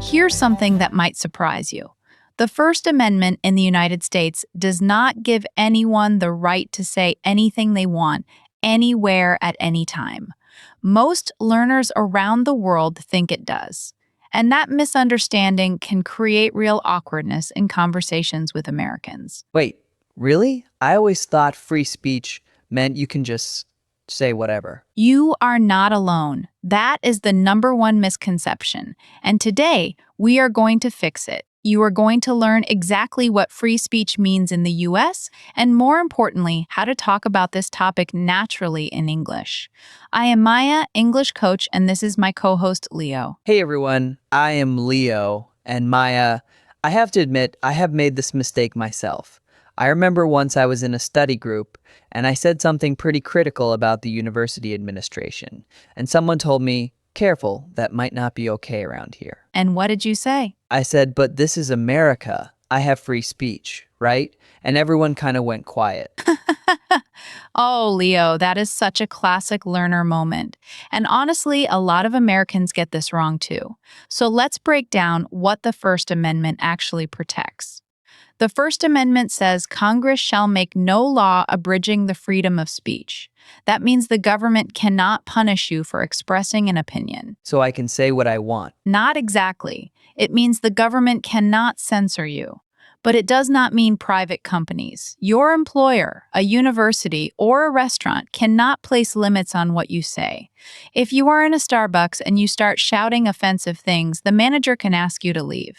Here's something that might surprise you. The First Amendment in the United States does not give anyone the right to say anything they want, anywhere at any time. Most learners around the world think it does. And that misunderstanding can create real awkwardness in conversations with Americans. Wait, really? I always thought free speech meant you can just say whatever. You are not alone. That is the number one misconception. And today, we are going to fix it. You are going to learn exactly what free speech means in the US, and more importantly, how to talk about this topic naturally in English. I am Maya, English coach, and this is my co-host, Leo. Hey everyone, I am Leo, and Maya, I have to admit, I have made this mistake myself. I remember once I was in a study group, and I said something pretty critical about the university administration, and someone told me, careful, that might not be okay around here. And what did you say? I said, but this is America. I have free speech, right? And everyone kind of went quiet. Oh, Leo, that is such a classic learner moment. And honestly, a lot of Americans get this wrong too. So let's break down what the First Amendment actually protects. The First Amendment says Congress shall make no law abridging the freedom of speech. That means the government cannot punish you for expressing an opinion. So I can say what I want. Not exactly. It means the government cannot censor you. But it does not mean private companies. Your employer, a university, or a restaurant cannot place limits on what you say. If you are in a Starbucks and you start shouting offensive things, the manager can ask you to leave.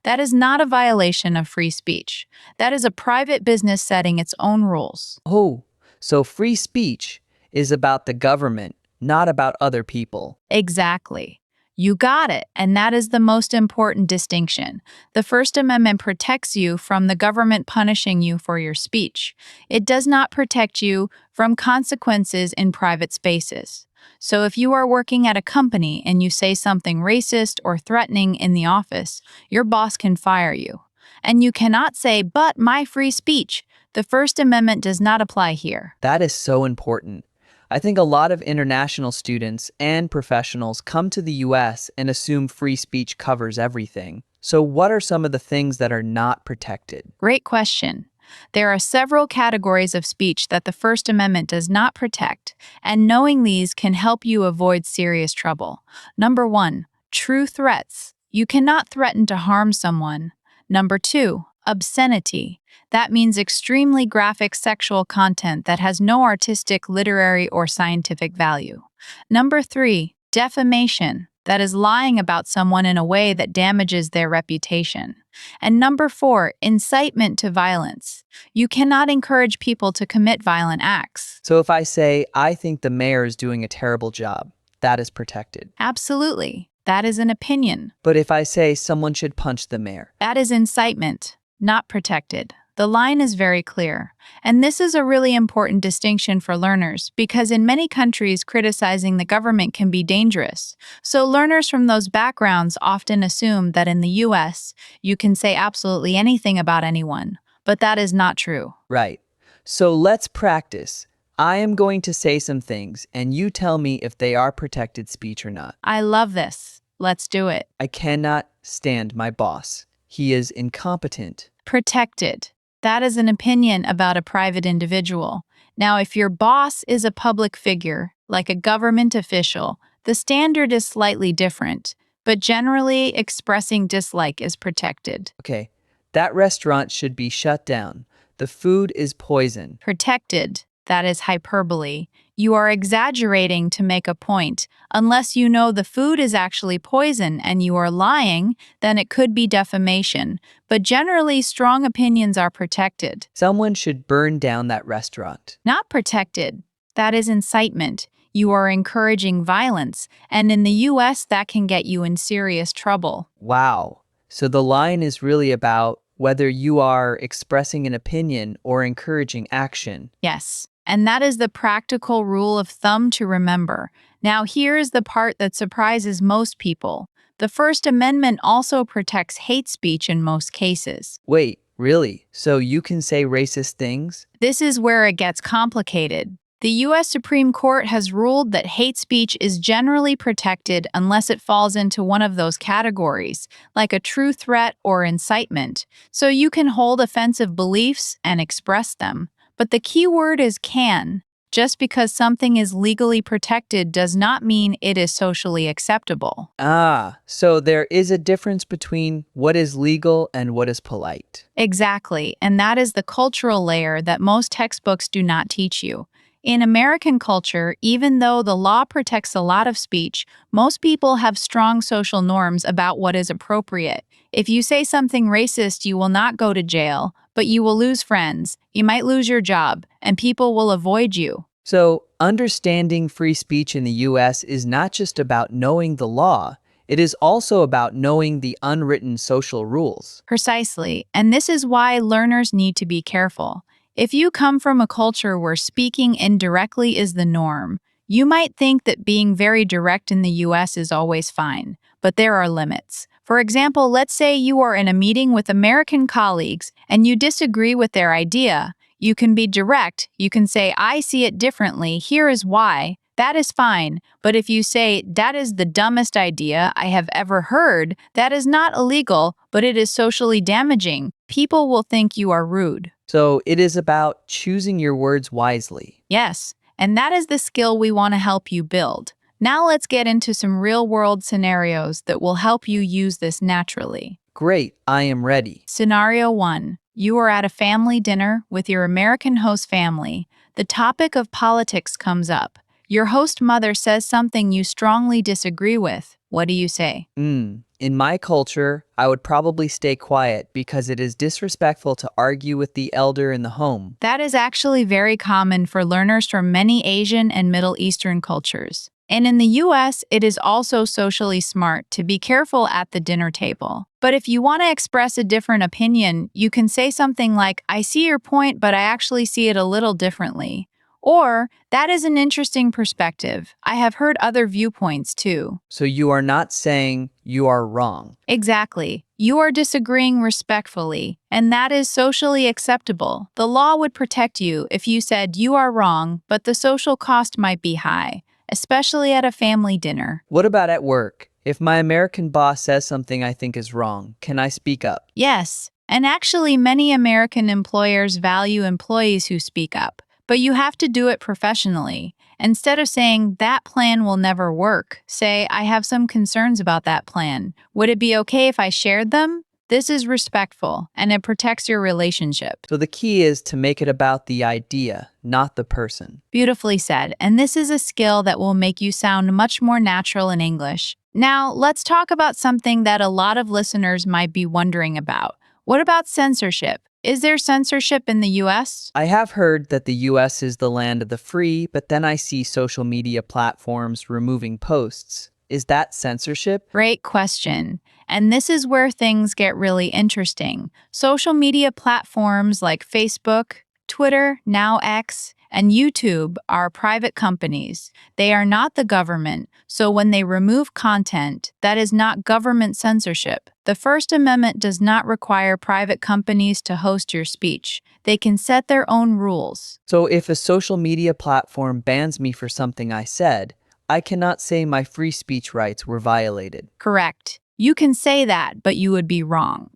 That is not a violation of free speech. That is a private business setting its own rules. Oh, so free speech is about the government, not about other people. Exactly. You got it, and that is the most important distinction. The First Amendment protects you from the government punishing you for your speech. It does not protect you from consequences in private spaces. So if you are working at a company and you say something racist or threatening in the office, your boss can fire you. And you cannot say, but my free speech. The First Amendment does not apply here. That is so important. I think a lot of international students and professionals come to the US and assume free speech covers everything. So what are some of the things that are not protected? Great question. There are several categories of speech that the First Amendment does not protect, and knowing these can help you avoid serious trouble. Number 1, true threats. You cannot threaten to harm someone. Number 2, obscenity. That means extremely graphic sexual content that has no artistic, literary, or scientific value. Number 3, defamation. That is lying about someone in a way that damages their reputation. And number 4, incitement to violence. You cannot encourage people to commit violent acts. So if I say, I think the mayor is doing a terrible job, that is protected. Absolutely. That is an opinion. But if I say someone should punch the mayor, That is incitement, not protected. The line is very clear. And this is a really important distinction for learners because in many countries, criticizing the government can be dangerous. So learners from those backgrounds often assume that in the US, you can say absolutely anything about anyone. But that is not true. right. So let's practice. I am going to say some things and you tell me if they are protected speech or not. I love this. Let's do it. I cannot stand my boss. He is incompetent. Protected. That is an opinion about a private individual. Now, if your boss is a public figure, like a government official, the standard is slightly different, but generally expressing dislike is protected. Okay, that restaurant should be shut down. The food is poison. Protected, that is hyperbole. You are exaggerating to make a point. Unless you know the food is actually poison and you are lying, then it could be defamation. But generally, strong opinions are protected. Someone should burn down that restaurant. Not protected. That is incitement. You are encouraging violence, and in the US, that can get you in serious trouble. Wow. So the line is really about whether you are expressing an opinion or encouraging action. Yes, and that is the practical rule of thumb to remember. Now, here is the part that surprises most people. The First Amendment also protects hate speech in most cases. Wait, really? So you can say racist things? This is where it gets complicated. The U.S. Supreme Court has ruled that hate speech is generally protected unless it falls into one of those categories, like a true threat or incitement, so you can hold offensive beliefs and express them. But the key word is can. Just because something is legally protected does not mean it is socially acceptable. Ah, so there is a difference between what is legal and what is polite. Exactly, and that is the cultural layer that most textbooks do not teach you. In American culture, even though the law protects a lot of speech, most people have strong social norms about what is appropriate. If you say something racist, you will not go to jail, but you will lose friends, you might lose your job, and people will avoid you. So, understanding free speech in the US is not just about knowing the law, it is also about knowing the unwritten social rules. Precisely, and this is why learners need to be careful. If you come from a culture where speaking indirectly is the norm, you might think that being very direct in the US is always fine, but there are limits. For example, let's say you are in a meeting with American colleagues and you disagree with their idea. You can be direct. You can say, I see it differently. Here is why. That is fine. But if you say, that is the dumbest idea I have ever heard, that is not illegal, but it is socially damaging. People will think you are rude. So, it is about choosing your words wisely. Yes, and that is the skill we want to help you build. Now let's get into some real world scenarios that will help you use this naturally. Great, I am ready. Scenario 1. You are at a family dinner with your American host family. The topic of politics comes up. Your host mother says something you strongly disagree with. What do you say? In my culture, I would probably stay quiet because it is disrespectful to argue with the elder in the home. That is actually very common for learners from many Asian and Middle Eastern cultures. And in the US, it is also socially smart to be careful at the dinner table. But if you want to express a different opinion, you can say something like, I see your point, but I actually see it a little differently. Or, that is an interesting perspective. I have heard other viewpoints too. So, you are not saying you are wrong. Exactly. You are disagreeing respectfully, and that is socially acceptable. The law would protect you if you said you are wrong, but the social cost might be high, especially at a family dinner. What about at work? If my American boss says something I think is wrong, can I speak up? Yes, and actually, many American employers value employees who speak up, but you have to do it professionally. Instead of saying, that plan will never work, say, I have some concerns about that plan. Would it be okay if I shared them? This is respectful, and it protects your relationship. So, the key is to make it about the idea, not the person. Beautifully said, and this is a skill that will make you sound much more natural in English. Now, let's talk about something that a lot of listeners might be wondering about. What about censorship? Is there censorship in the US? I have heard that the US is the land of the free, but then I see social media platforms removing posts. Is that censorship? Great question. And this is where things get really interesting. Social media platforms like Facebook, Twitter, now X, and YouTube are private companies. They are not the government, so when they remove content, that is not government censorship. The First Amendment does not require private companies to host your speech. They can set their own rules. So, if a social media platform bans me for something I said, I cannot say my free speech rights were violated. Correct. You can say that, but you would be wrong.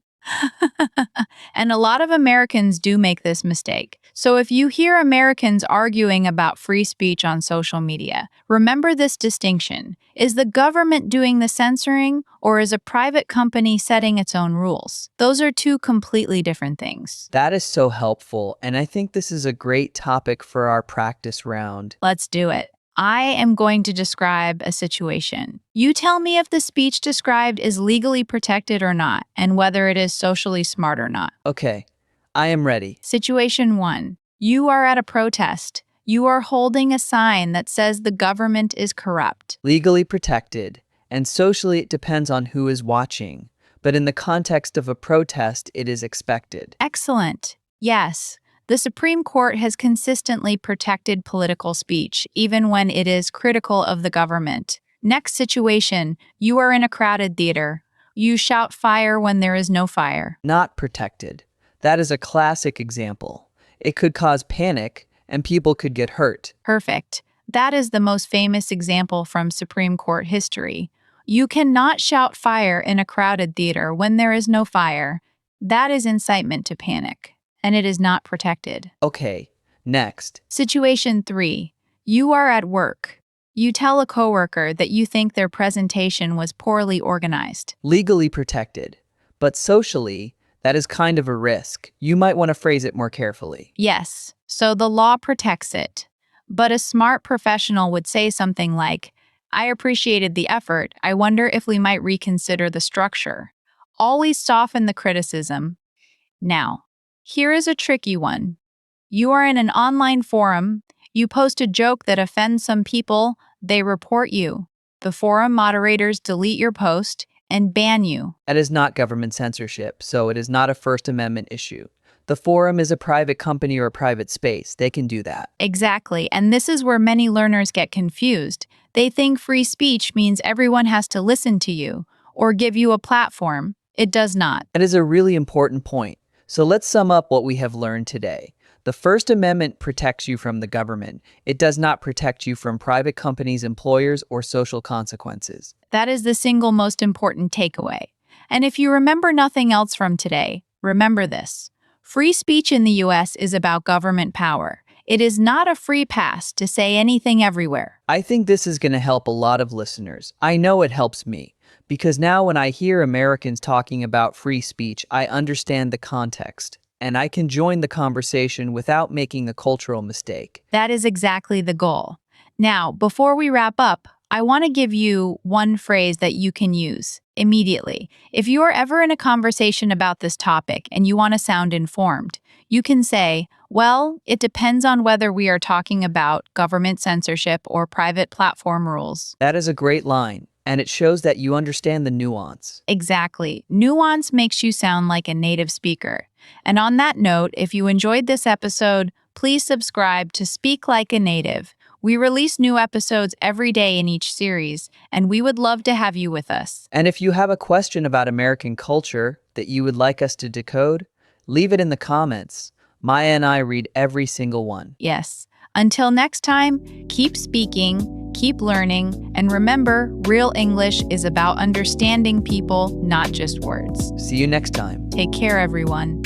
And a lot of Americans do make this mistake. So if you hear Americans arguing about free speech on social media, remember this distinction. Is the government doing the censoring, or is a private company setting its own rules? Those are two completely different things. That is so helpful, and I think this is a great topic for our practice round. Let's do it. I am going to describe a situation. You tell me if the speech described is legally protected or not, and whether it is socially smart or not. Okay, I am ready. Situation 1. You are at a protest. You are holding a sign that says the government is corrupt. Legally protected, and socially it depends on who is watching, but in the context of a protest, it is expected. Excellent. Yes. The Supreme Court has consistently protected political speech, even when it is critical of the government. Next situation, you are in a crowded theater. You shout fire when there is no fire. Not protected. That is a classic example. It could cause panic, and people could get hurt. Perfect. That is the most famous example from Supreme Court history. You cannot shout fire in a crowded theater when there is no fire. That is incitement to panic, and it is not protected. Okay, next. Situation 3. You are at work. You tell a coworker that you think their presentation was poorly organized. Legally protected. But socially, that is kind of a risk. You might want to phrase it more carefully. Yes, so the law protects it. But a smart professional would say something like, I appreciated the effort. I wonder if we might reconsider the structure. Always soften the criticism. Now, here is a tricky one. You are in an online forum. You post a joke that offends some people. They report you. The forum moderators delete your post and ban you. That is not government censorship, so it is not a First Amendment issue. The forum is a private company or a private space. They can do that. Exactly, and this is where many learners get confused. They think free speech means everyone has to listen to you or give you a platform. It does not. That is a really important point. So let's sum up what we have learned today. The First Amendment protects you from the government. It does not protect you from private companies, employers, or social consequences. That is the single most important takeaway. And if you remember nothing else from today, remember this. Free speech in the US is about government power. It is not a free pass to say anything everywhere. I think this is going to help a lot of listeners. I know it helps me, because now when I hear Americans talking about free speech, I understand the context, and I can join the conversation without making a cultural mistake. That is exactly the goal. Now, before we wrap up, I want to give you one phrase that you can use immediately. If you are ever in a conversation about this topic and you want to sound informed, you can say, well, it depends on whether we are talking about government censorship or private platform rules. That is a great line, and it shows that you understand the nuance. Exactly. Nuance makes you sound like a native speaker. And on that note, if you enjoyed this episode, please subscribe to Speak Like a Native. We release new episodes every day in each series, and we would love to have you with us. And if you have a question about American culture that you would like us to decode, leave it in the comments. Maya and I read every single one. Yes. Until next time, keep speaking, keep learning, and remember, real English is about understanding people, not just words. See you next time. Take care, everyone.